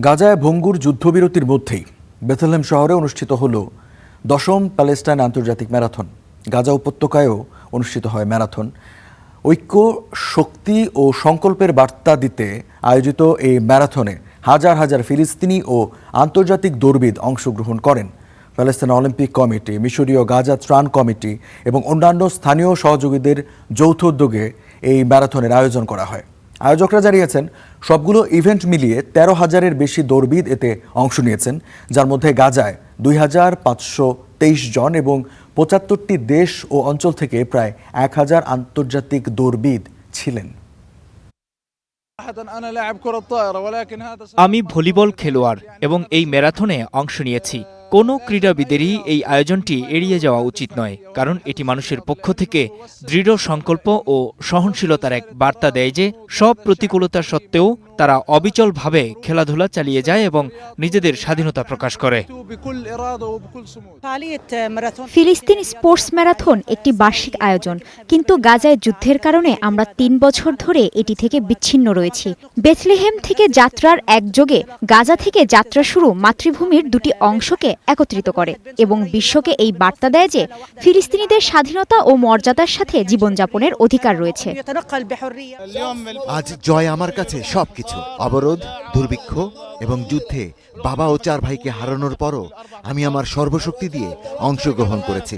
গাজায় ভঙ্গুর যুদ্ধবিরতির মধ্যেই বেথলেহেম শহরে অনুষ্ঠিত হল 10ম প্যালেস্টাইন আন্তর্জাতিক ম্যারাথন। গাজা উপত্যকায়ও অনুষ্ঠিত হয় ম্যারাথন। ঐক্য, শক্তি ও সংকল্পের বার্তা দিতে আয়োজিত এই ম্যারাথনে হাজার হাজার ফিলিস্তিনি ও আন্তর্জাতিক দৌড়বিদ অংশগ্রহণ করেন। প্যালেস্টাইন অলিম্পিক কমিটি, মিশরীয় গাজা ত্রাণ কমিটি এবং অন্যান্য স্থানীয় সহযোগীদের যৌথ উদ্যোগে এই ম্যারাথনের আয়োজন করা হয়। আয়োজকরা জানিয়েছেন, সবগুলো ইভেন্ট মিলিয়ে 13,000-এর বেশি দৌড়বিদ এতে অংশ নিয়েছেন, যার মধ্যে গাজায় 2,523 জন এবং 75টি দেশ ও অঞ্চল থেকে প্রায় 1,000 আন্তর্জাতিক দৌড়বিদ ছিলেন। আমি ভলিবল খেলোয়াড় এবং এই ম্যারাথনে অংশ নিয়েছি। কোনো ক্রীড়াবিদেরই এই আয়োজনটি এড়িয়ে যাওয়া উচিত নয়, কারণ এটি মানুষের পক্ষ থেকে দৃঢ় সংকল্প ও সহনশীলতার এক বার্তা দেয় যে সব প্রতিকূলতা সত্ত্বেও তারা অবিচলভাবে খেলাধুলা চালিয়ে যায় এবং নিজেদের স্বাধীনতা প্রকাশ করে। ফিলিস্তিন স্পোর্টস ম্যারাথন একটি বার্ষিক আয়োজন, কিন্তু গাজায় যুদ্ধের কারণে আমরা 3 বছর ধরে এটি থেকে বিচ্ছিন্ন রয়েছি। বেথলেহেম থেকে যাত্রার একযোগে গাজা থেকে যাত্রা শুরু মাতৃভূমির দুটি অংশকে একত্রিত করে এবং বিশ্বকে এই বার্তা দেয় যে ফিলিস্তিনিদের স্বাধীনতা ও মর্যাদার সাথে জীবনযাপনের অধিকার রয়েছে। আজ জয় আমার কাছে সবকিছু। অবরোধ, দুর্ভিক্ষ এবং যুদ্ধে বাবা ও 4 ভাইকে হারানোর পরও আমি আমার সর্বশক্তি দিয়ে অংশগ্রহণ করেছি।